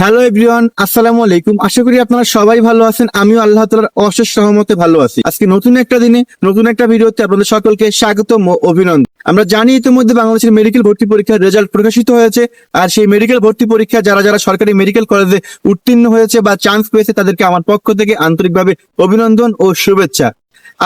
Hello everyone, আসসালামু আলাইকুম। আশা করি আপনারা সবাই ভালো আছেন। আমিও আল্লাহ তাআলার অশেষ রহমতে ভালো আছি। আজকে নতুন একটা দিনে নতুন একটা ভিডিওতে আপনাদের সকলকে স্বাগতম ও অভিনন্দন। আমরা জানি ইতিমধ্যে বাংলাদেশের মেডিকেল ভর্তি পরীক্ষার রেজাল্ট প্রকাশিত হয়েছে। আর সেই মেডিকেল ভর্তি পরীক্ষা যারা যারা সরকারি মেডিকেল কলেজে উত্তীর্ণ হয়েছে বা চান্স পেয়েছে তাদেরকে আমার পক্ষ থেকে আন্তরিকভাবে অভিনন্দন ও শুভেচ্ছা।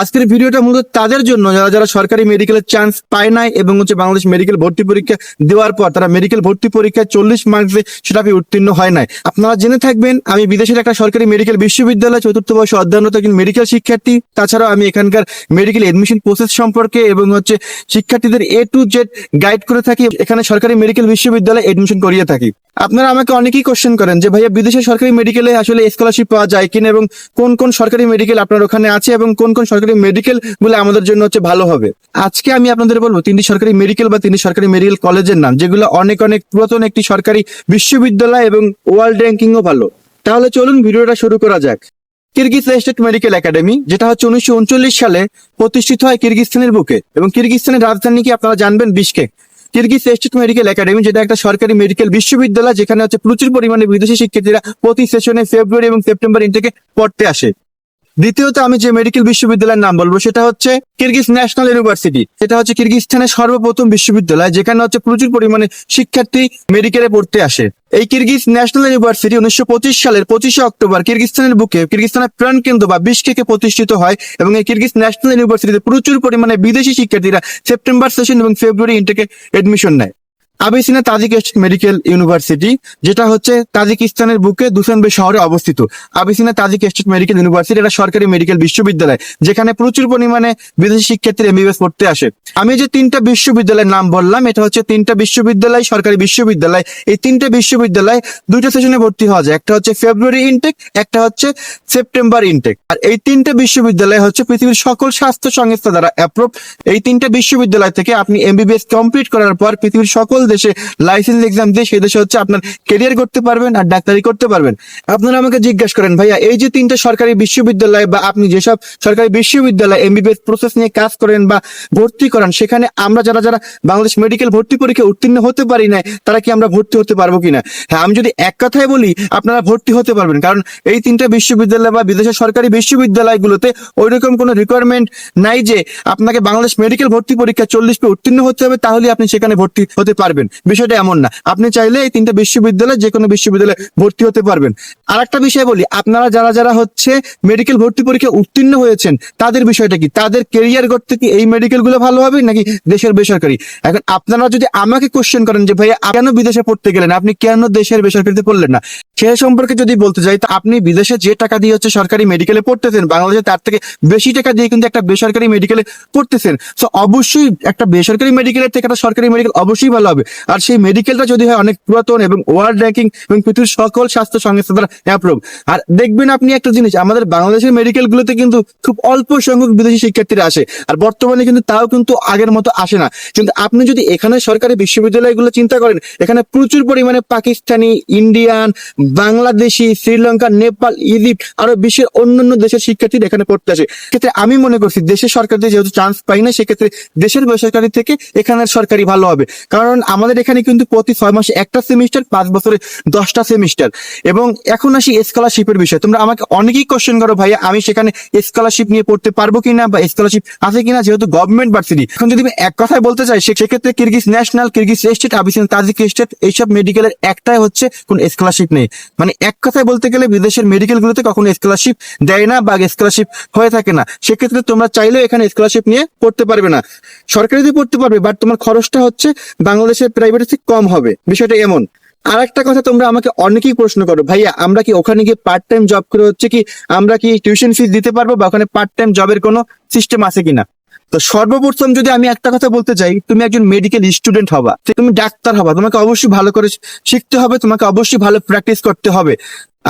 আজকের ভিডিওটা মূলত তাদের জন্য যারা যারা সরকারি মেডিকেলের চান্স পায় নাই এবং বাংলাদেশ মেডিকেল ভর্তি পরীক্ষা দেওয়ার পর তারা মেডিকেল ভর্তি পরীক্ষায় 40 মার্কসে সেটা উত্তীর্ণ হয় নাই। আপনারা জেনে থাকবেন আমি বিদেশের একটা সরকারি মেডিকেল বিশ্ববিদ্যালয় চতুর্থ বর্ষে অধ্যয়নরত একজন মেডিকেল শিক্ষার্থী। তাছাড়াও আমি এখানকার মেডিকেল এডমিশন প্রসেস সম্পর্কে এবং শিক্ষার্থীদের A to Z গাইড করে থাকি। এখানে সরকারি মেডিকেল বিশ্ববিদ্যালয়ে এডমিশন করিয়ে থাকি। আপনারা আমাকে অনেকেই কোশ্চেন করেন যে ভাইয়া বিদেশের সরকারি মেডিকেলে আসলে স্কলারশিপ পাওয়া যায় কিনা এবং কোন কোন সরকারি মেডিকেল আপনার ওখানে আছে এবং কোন কোন সরকারি মেডিকেল গুলো আমাদের জন্য ভালো হবে। আজকে আমি আপনাদের বলবো তিনটি সরকারি মেডিকেল বা তিনটি সরকারি মেডিকেল কলেজের নাম যেগুলো অনেক অনেক পুরাতন একটি সরকারি বিশ্ববিদ্যালয় এবং ওয়ার্ল্ড র্যাঙ্কিংও ভালো। তাহলে চলুন ভিডিওটা শুরু করা যাক। কিরগিজ স্টেট মেডিকেল একাডেমি, যেটা 1939 সালে প্রতিষ্ঠিত হয় কিরগিজস্তানের বুকে এবং কিরগিজস্তানের রাজধানী কি আপনারা জানবেন? Bishkek. Kyrgyz state medical academy যেটা একটা সরকারি মেডিকেল বিশ্ববিদ্যালয় যেখানে প্রচুর পরিমাণে বিদেশি শিক্ষার্থীরা প্রতি সেশনে ফেব্রুয়ারি এবং সেপ্টেম্বর ইনটেকে পড়তে আসে। দ্বিতীয়ত আমি যে মেডিকেল বিশ্ববিদ্যালয়ের নাম বলবো সেটা হচ্ছে কিরগিজ ন্যাশনাল ইউনিভার্সিটি। সেটা কিরগিজস্তানের সর্বপ্রথম বিশ্ববিদ্যালয় যেখানে প্রচুর পরিমাণে শিক্ষার্থী মেডিকেলে পড়তে আসে। এই কিরগিজ ন্যাশনাল ইউনিভার্সিটি 1925 সালের 25শে অক্টোবর কিরগিজস্তানের বুকে কিরগিজস্তানের প্রাণকেন্দ্র বা বিশকেকে প্রতিষ্ঠিত হয় এবং এই কিরগিজ ন্যাশনাল ইউনিভার্সিটিতে প্রচুর পরিমাণে বিদেশি শিক্ষার্থীরা সেপ্টেম্বর সেশন এবং ফেব্রুয়ারি ইনটেকে এডমিশন নেয়। আবিসিনা তাজিক স্টেট মেডিকেল ইউনিভার্সিটি যেটা তাজিকিস্তানের বুকে দুশানবে শহরে অবস্থিত। আবিসিনা তাজিক স্টেট মেডিকেল ইউনিভার্সিটি এটা সরকারি মেডিকেল বিশ্ববিদ্যালয় যেখানে প্রচুর পরিমাণে বিদেশি শিক্ষার্থীরা MBBS পড়তে আসে। আমি যে তিনটা বিশ্ববিদ্যালয়ের নাম বললাম এটা তিনটা বিশ্ববিদ্যালয়, সরকারি বিশ্ববিদ্যালয়। এই তিনটা বিশ্ববিদ্যালয় দুইটা সেশনে ভর্তি হওয়া যায়, একটা ফেব্রুয়ারি ইনটেক, একটা সেপ্টেম্বর ইনটেক। আর এই তিনটা বিশ্ববিদ্যালয় পৃথিবীর সকল স্বাস্থ্য সংস্থা দ্বারা অ্যাপ্রুভ। এই তিনটা বিশ্ববিদ্যালয় থেকে আপনি MBBS কমপ্লিট করার পর পৃথিবীর সকল দেশে লাইসেন্স এক্সাম দিয়ে সেই দেশে আপনার ক্যারিয়ার করতে পারবেন আর ডাক্তারি করতে পারবেন। আপনারা আমাকে জিজ্ঞাসা করেন ভাইয়া এই যে তিনটা সরকারি বিশ্ববিদ্যালয় বা আপনি যেসব সরকারি বিশ্ববিদ্যালয় MBBS প্রসেস নিয়ে কাজ করেন বা ভর্তি করান সেখানে আমরা যারা যারা বাংলাদেশ মেডিকেল ভর্তি পরীক্ষা উত্তীর্ণ হতে পারি না তারা কি আমরা ভর্তি হতে পারবো কিনা? হ্যাঁ, আমি যদি এক কথায় বলি আপনারা ভর্তি হতে পারবেন, কারণ এই তিনটা বিশ্ববিদ্যালয় বা বিদেশের সরকারি বিশ্ববিদ্যালয়গুলোতে ওইরকম কোনো রিকোয়ারমেন্ট নাই যে আপনাকে বাংলাদেশ মেডিকেল ভর্তি পরীক্ষা 40 পে উত্তীর্ণ হতে হবে তাহলে আপনি সেখানে ভর্তি হতে পারবেন। বিষয়টা এমন না, আপনি চাইলে এই তিনটা বিশ্ববিদ্যালয় যে কোনো বিশ্ববিদ্যালয়ে ভর্তি হতে পারবেন। আর একটা বিষয় বলি, আপনারা যারা যারা মেডিকেল ভর্তি পরীক্ষা উত্তীর্ণ হয়েছেন তাদের বিষয়টা কি, তাদের ক্যারিয়ার করতে কি এই মেডিকেল গুলো ভালো হবে নাকি দেশের বেসরকারি? এখন আপনারা যদি আমাকে কোশ্চেন করেন যে ভাইয়া কেন বিদেশে পড়তে গেলেন, আপনি কেন দেশের বেসরকারিতে পড়লেন না, সে সম্পর্কে যদি বলতে যাই তো আপনি বিদেশে যে টাকা দিয়ে সরকারি মেডিকেলে পড়তেছেন বাংলাদেশে তার থেকে বেশি টাকা দিয়ে কিন্তু একটা বেসরকারি মেডিকেলে পড়তেছেন। তো অবশ্যই একটা বেসরকারি মেডিকেলের থেকে একটা সরকারি মেডিকেল অবশ্যই ভালো হবে। আর সেই মেডিকেলটা যদি হয় অনেক পুরাতন এবং ওয়ার্ল্ড র্যাঙ্কিং এবং পৃথিবীর সকল স্বাস্থ্য সংস্থা দ্বারা অ্যাপ্রুভ। আর দেখবেন আপনি একটা জিনিস, আমাদের বাংলাদেশের মেডিকেল গুলোতে কিন্তু খুব অল্প সংখ্যক বিদেশি শিক্ষার্থীরা আসে আর বর্তমানে কিন্তু তাও কিন্তু আগের মতো আসে না। কিন্তু আপনি যদি এখানে সরকারি বিশ্ববিদ্যালয়গুলো চিন্তা করেন এখানে প্রচুর পরিমাণে পাকিস্তানি, ইন্ডিয়ান, বাংলাদেশি, শ্রীলঙ্কা, নেপাল, ইজিপ্ট আরো বিশ্বের অন্যান্য দেশের শিক্ষার্থীরা এখানে পড়তে আসে। ক্ষেত্রে আমি মনে করছি দেশের সরকার যেহেতু চান্স পাই না সেক্ষেত্রে দেশের বেসরকারি থেকে এখানের সরকারি ভালো হবে, কারণ আমাদের এখানে কিন্তু প্রতি 6 মাসে একটা সেমিস্টার, 5 বছরে 10টা সেমিস্টার। এবং এখন আসি স্কলারশিপের বিষয়। তোমরা আমাকে অনেকেই কোশ্চেন করো ভাইয়া আমি সেখানে স্কলারশিপ নিয়ে পড়তে পারবো কিনা বা স্কলারশিপ আছে কিনা যেহেতু গভর্নমেন্ট ভার্সিটি। এখন যদি আমি এক কথায় বলতে চাই সেক্ষেত্রে Kyrgyz national, Kyrgyz state, আবিসিনা Tajik state এইসব মেডিকেলের একটাই কোন স্কলারশিপ নেই। মানে এক কথায় বলতে গেলে বিদেশের মেডিকেল গুলোতে কখনো স্কলারশিপ দেয় না বা স্কলারশিপ হয়ে থাকে না। সেক্ষেত্রে তোমরা চাইলেও এখানে স্কলারশিপ নিয়ে পড়তে পারবে না। সরকারিতে পড়তে পারবে বাট তোমার খরচটা বাংলাদেশের প্রাইভেটের থেকে কম হবে, বিষয়টা এমন। আর একটা কথা তোমরা আমাকে অনেকেই প্রশ্ন করো ভাইয়া আমরা কি ওখানে গিয়ে পার্ট টাইম জব করে কি আমরা কি টিউশন ফিস দিতে পারবো বা ওখানে পার্ট টাইম জবের কোনো সিস্টেম আছে কিনা? তো সর্বপ্রথম যদি আমি একটা কথা বলতে চাই, তুমি একজন মেডিকেল স্টুডেন্ট হবা, তুমি ডাক্তার হবা, তোমাকে অবশ্যই ভালো করে শিখতে হবে, তোমাকে অবশ্যই ভালো প্র্যাকটিস করতে হবে।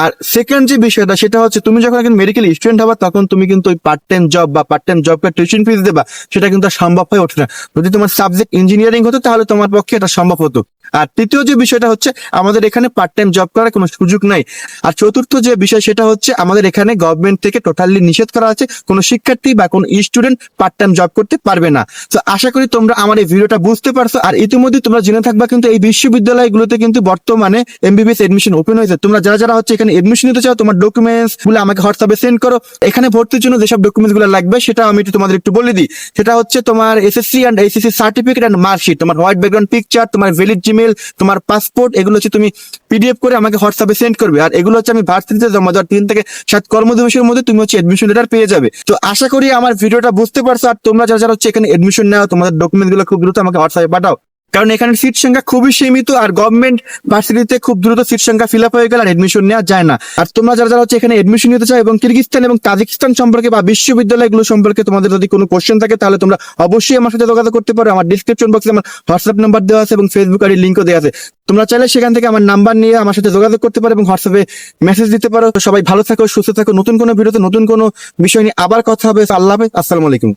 আর সেকেন্ড যে বিষয়টা সেটা হচ্ছে তুমি যখন একজন মেডিকেল স্টুডেন্ট হবা তখন তুমি কিন্তু ওই পার্ট টাইম জব বা part time job tuition fees দেবা, সেটা কিন্তু আর সম্ভব হয়ে ওঠে না। যদি তোমার সাবজেক্ট ইঞ্জিনিয়ারিং হতো তাহলে তোমার পক্ষে এটা সম্ভব হতো। আর তৃতীয় যে বিষয়টা হচ্ছে আমাদের এখানে পার্ট টাইম জব করার কোনো সুযোগ নাই। আর চতুর্থ যে বিষয় সেটা হচ্ছে আমাদের এখানে গভর্নমেন্ট থেকে টোটালি নিষেধ করা আছে কোনো শিক্ষার্থী বা কোনো স্টুডেন্ট পার্ট টাইম জব করতে পারবে না। তো আশা করি তোমরা আমার এই ভিডিওটা বুঝতে পারছো। আর ইতিমধ্যে তোমরা জেনে থাকবা কিন্তু এই বিশ্ববিদ্যালয়গুলোতে কিন্তু বর্তমানে এমবিবিএস এডমিশন ওপেন হয়েছে। তোমরা যারা যারা হচ্ছে এখানে এডমিশন নিতে চাও তোমার ডকুমেন্টস গুলো আমাকে হোয়াটসঅ্যাপে সেন্ড করো। এখানে ভর্তির জন্য যেসব ডকুমেন্টস গুলো লাগবে সেটা আমি তোমাদের একটু বলে দিই। সেটা হচ্ছে তোমার SSC and HSC certificate and marksheet, তোমার হোয়াইট ব্যাকগ্রাউন্ড পিকচার, তোমার ভ্যালিড জিমেল, তোমার পাসপোর্ট, এগুলো হচ্ছে তুমি পিডিএফ করে আমাকে হোয়াটসঅ্যাপে সেন্ড করবে। আর এগুলো হচ্ছে আমি ভার্সিটিতে জমা দেওয়ার 3 থেকে 7 কর্মদিবসের মধ্যে তুমি হচ্ছে এডমিশন লেটার পেয়ে যাবে। তো আশা করি আমার ভিডিওটা বুঝতে পারছো। আর তোমরা যারা যারা হচ্ছে এখানে এডমিশন নাও তোমাদের ডকুমেন্ট গুলো খুব দ্রুত আমাকে হোয়াটসঅ্যাপে পাঠাও, কারণ এখানে সিট সংখ্যা খুবই সীমিত। আর গভর্নমেন্ট ভার্সিটিতে খুব দ্রুত সিট সংখ্যা ফিল আপ হয়ে গেলে আর এডমিশন নেওয়া যায় না। আর তোমরা যারা যারা হচ্ছে এখানে এডমিশন নিতে চাও এবং কিরগিজস্তান এবং তাজিকিস্তান সম্পর্কে বা বিশ্ববিদ্যালয়গুলো সম্পর্কে তোমাদের যদি কোনো কোশ্চেন থাকে তাহলে তোমরা অবশ্যই আমার সাথে যোগাযোগ করতে পারো। আমার ডিসক্রিপশন বক্সে আমার হোয়াটসঅ্যাপ নাম্বার দেওয়া আছে এবং ফেসবুক আইডি লিঙ্কও দেওয়া আছে। তোমরা চাইলে সেখান থেকে আমার নাম্বার নিয়ে আমার সাথে যোগাযোগ করতে পারো এবং হোয়াটসঅ্যাপে মেসেজ দিতে পারো। তো সবাই ভালো থাকো, সুস্থ থাকো। নতুন কোনো ভিডিওতে নতুন কোনো বিষয় নিয়ে আবার কথা হবে। আল্লাহ হাফেজ, আসসালামু আলাইকুম।